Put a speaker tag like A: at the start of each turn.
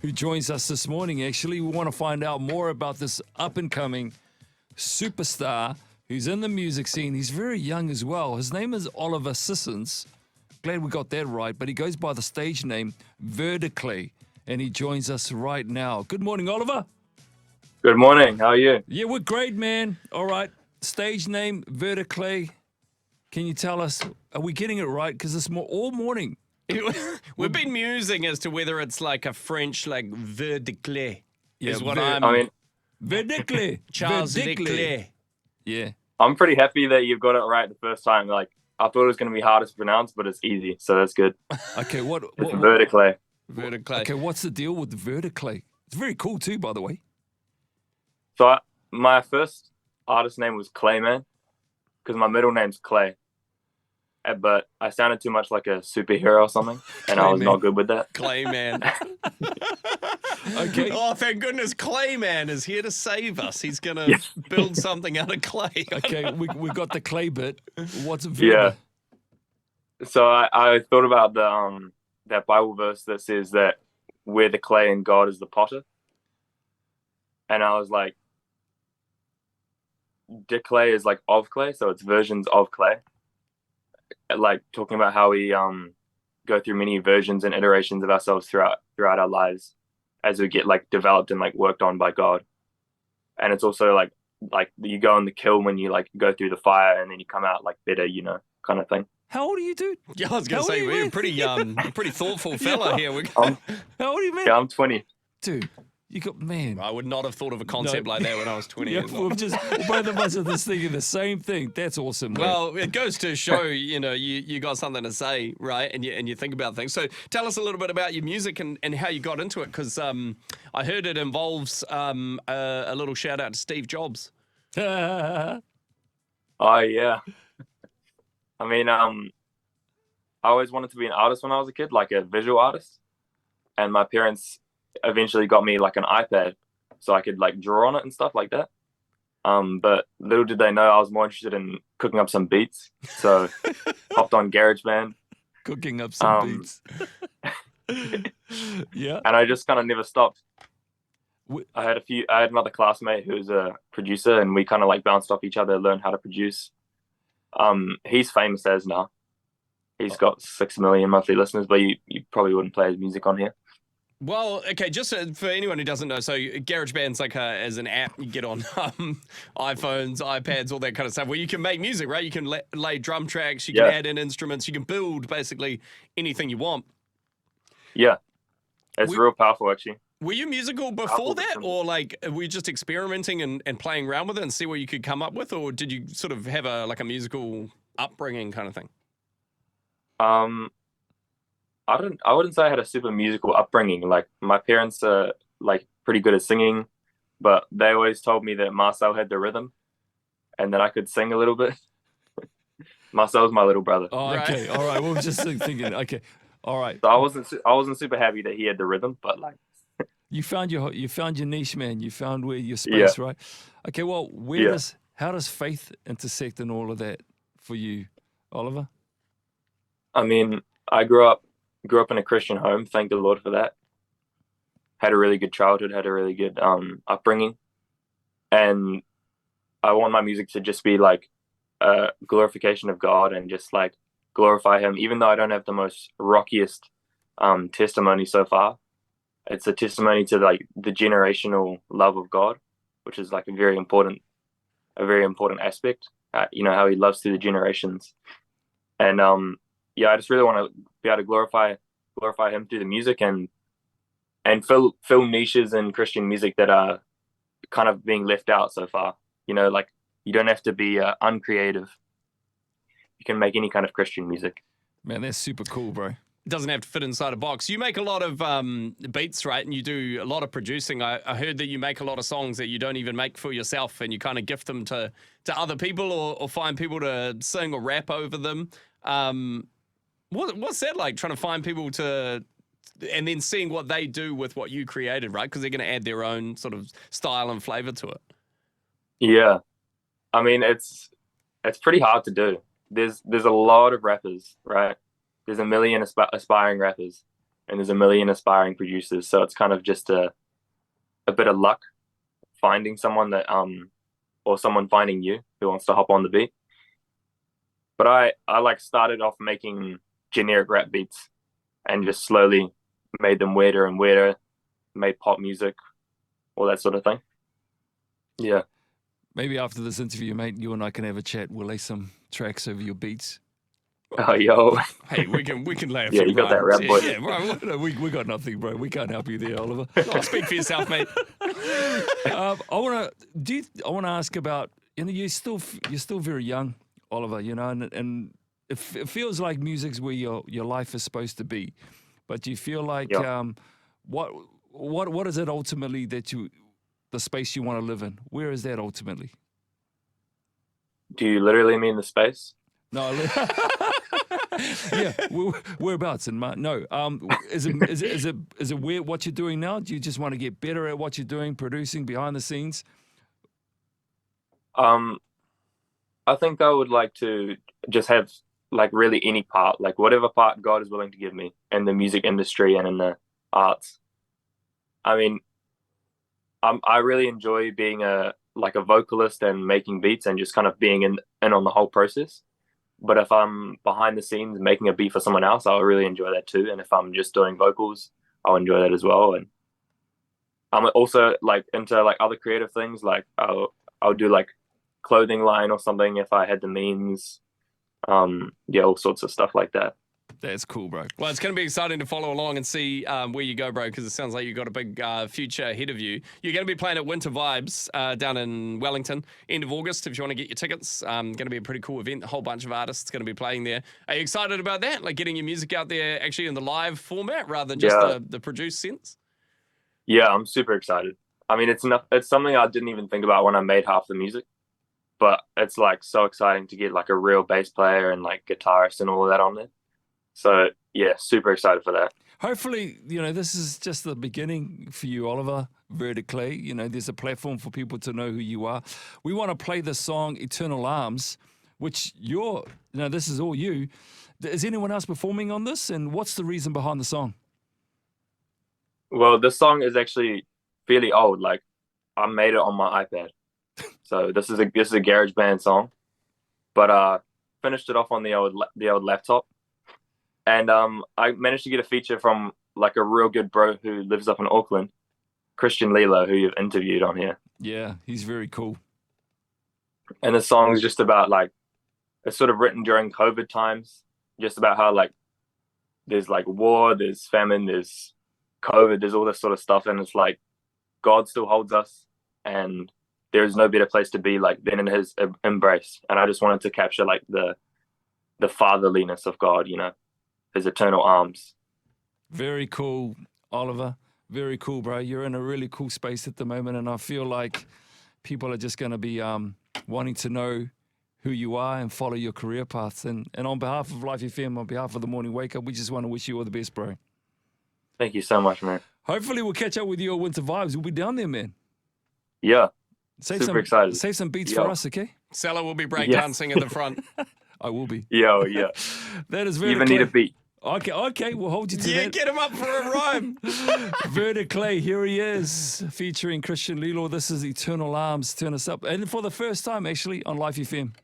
A: who joins us this morning. Actually, we want to find out more about this up-and-coming superstar who's in the music scene. He's very young as well. His name is Oliver Sissons. Glad we got that right, but he goes by the stage name Ver Declay, and he joins us right now. Good morning, Oliver.
B: Good morning. How are you?
A: Yeah, we're great, man. All right. Stage name, Ver Declay. Can you tell us, are we getting it right? Because it's all morning.
C: We've been musing as to whether it's like a French, like Ver Declay.
A: Yeah,
C: is what
A: Ver Declay.
C: Charles
A: Ver Declay.
C: Leclerc.
A: Yeah.
B: I'm pretty happy that you've got it right the first time. Like, I thought it was going to be hard to pronounce, but it's easy, so that's good.
A: Okay,
B: It's Ver Declay.
C: Ver Declay.
A: Okay, what's the deal with the Ver Declay? It's very cool too, by the way.
B: So my first artist name was Clayman because my middle name's Clay. But I sounded too much like a superhero or something, and I was not good with that.
C: Clayman.
A: Okay.
C: Oh, thank goodness Clayman is here to save us. He's going to build something out of clay.
A: Okay, we got the clay bit. What's Ver?
B: Yeah. So I thought about the that Bible verse that says that we're the clay and God is the potter. And I was like, Declay is like of clay, so it's versions of clay. Like talking about how we go through many versions and iterations of ourselves throughout our lives as we get like developed and like worked on by God. And it's also like you go in the kiln when you like go through the fire and then you come out like better, kind of thing.
A: How old are you, dude?
C: Yeah, I was going to say, we're a pretty thoughtful fella here.
A: How old are you, man?
B: Yeah, I'm 20.
A: Dude, you got, man.
C: I would not have thought of a concept like that when I was 20
A: Yeah,
C: years old.
A: both of us are just thinking the same thing. That's awesome, man.
C: Well, it goes to show, you got something to say, right? And you think about things. So tell us a little bit about your music and how you got into it, because I heard it involves a little shout out to Steve Jobs.
B: Oh, yeah. I mean, I always wanted to be an artist when I was a kid, like a visual artist. And my parents eventually got me like an iPad so I could like draw on it and stuff like that. But little did they know I was more interested in cooking up some beats. So hopped on GarageBand.
A: Cooking up some beats. Yeah.
B: And I just kind of never stopped. I had another classmate who was a producer, and we kind of like bounced off each other, learned how to produce. He's famous as now. He's got 6 million monthly listeners, but you probably wouldn't play his music on here.
C: Well, okay, just for anyone who doesn't know, so GarageBand's like as an app you get on iPhones, iPads, all that kind of stuff, where you can make music, right? You can lay drum tracks, you can add in instruments, you can build basically anything you want.
B: Yeah, it's real powerful, actually.
C: Were you musical before that, or like were you just experimenting and playing around with it and see what you could come up with, or did you sort of have a musical upbringing kind of thing?
B: I wouldn't say I had a super musical upbringing. Like my parents are like pretty good at singing, but they always told me that Marcel had the rhythm and that I could sing a little bit. Marcel's my little brother.
A: Oh, okay. All right. We were just thinking, okay. All right.
B: So I wasn't super happy that he had the rhythm, but like
A: you found your niche, man. You found where your space, right? Okay, well, how does faith intersect in all of that for you, Oliver?
B: I mean, I grew up in a Christian home. Thank the Lord for that. Had a really good childhood, had a really good upbringing. And I want my music to just be like a glorification of God and just like glorify him, even though I don't have the most rockiest testimony so far. It's a testimony to like the generational love of God, which is like a very important aspect. How he loves through the generations. And I just really want to be able to glorify him through the music and fill niches in Christian music that are kind of being left out so far. Like you don't have to be uncreative. You can make any kind of Christian music.
A: Man, that's super cool, bro.
C: It doesn't have to fit inside a box. You make a lot of beats, right? And you do a lot of producing. I heard that you make a lot of songs that you don't even make for yourself, and you kind of gift them to other people or find people to sing or rap over them. What's that like, trying to find people and then seeing what they do with what you created, right? Because they're going to add their own sort of style and flavor to it.
B: Yeah. I mean, it's pretty hard to do. There's a lot of rappers, right? There's a million aspiring rappers. and there's a million aspiring producers. So it's kind of just a bit of luck finding someone that or someone finding you who wants to hop on the beat. But I like started off making generic rap beats and just slowly made them weirder and weirder, made pop music, all that sort of thing. Yeah.
A: Maybe after this interview, mate, you and I can have a chat. We'll lay some tracks over your beats.
B: Oh, yo.
C: Hey, we can lay a
B: Yeah,
C: few
B: you got that
C: rhymes.
B: rap, boy.
C: Yeah, bro.
A: No, we got nothing, bro. We can't help you there, Oliver.
C: Oh, speak for yourself, mate.
A: I want to ask about, you're still very young, Oliver, and it feels like music's where your life is supposed to be. But do you feel like, what is it ultimately the space you want to live in? Where is that ultimately?
B: Do you literally mean the space?
A: No, yeah, whereabouts in no? Is it where what you're doing now? Do you just want to get better at what you're doing, producing behind the scenes?
B: I think I would like to just have like really any part, like whatever part God is willing to give me in the music industry and in the arts. I mean, I really enjoy being a vocalist and making beats and just kind of being in on the whole process. But if I'm behind the scenes making a beat for someone else, I'll really enjoy that too. And if I'm just doing vocals, I'll enjoy that as well. And I'm also like into like other creative things. Like I'll do like clothing line or something if I had the means. Yeah, all sorts of stuff like that.
A: That's cool, bro.
C: Well, it's going to be exciting to follow along and see where you go, bro, because it sounds like you've got a big future ahead of you. You're going to be playing at Winter Vibes down in Wellington, end of August, if you want to get your tickets. Going to be a pretty cool event. A whole bunch of artists going to be playing there. Are you excited about that? Like getting your music out there actually in the live format rather than just the produced sense?
B: Yeah, I'm super excited. I mean, it's something I didn't even think about when I made half the music. But it's like so exciting to get like a real bass player and like guitarist and all of that on there. So yeah, super excited for that.
A: Hopefully, this is just the beginning for you, Oliver, Ver Declay. There's a platform for people to know who you are. We want to play the song Eternal Arms, which this is all you. Is anyone else performing on this? And what's the reason behind the song?
B: Well, this song is actually fairly old. Like I made it on my iPad. So this is a GarageBand song, but finished it off on the old laptop, and I managed to get a feature from like a real good bro who lives up in Auckland, Christian Lilo, who you've interviewed on here.
A: Yeah, he's very cool.
B: And the song is just about like it's sort of written during COVID times, just about how like there's like war, there's famine, there's COVID, there's all this sort of stuff, and it's like God still holds us, and there is no better place to be like than in his embrace. And I just wanted to capture like the fatherliness of God, his eternal arms.
A: Very cool, Oliver. Very cool, bro. You're in a really cool space at the moment, and I feel like people are just going to be wanting to know who you are and follow your career paths. And on behalf of Life FM, on behalf of the Morning Wake Up, we just want to wish you all the best, bro.
B: Thank you so much, man.
A: Hopefully we'll catch up with you at Winter Vibes. We'll be down there, man.
B: Yeah.
A: Super
B: excited.
A: Save some beats for us, okay?
C: Sella will be breakdancing at the front.
A: I will be.
B: Yo, yeah.
A: That is
B: You
A: Ver
B: even
A: Declay.
B: need a beat.
A: Okay, we'll hold you to
C: Yeah,
A: that.
C: get him up for a rhyme.
A: Ver Declay, here he is, featuring Christian Lilo. This is Eternal Arms. Turn us up. And for the first time, actually, on Life FM.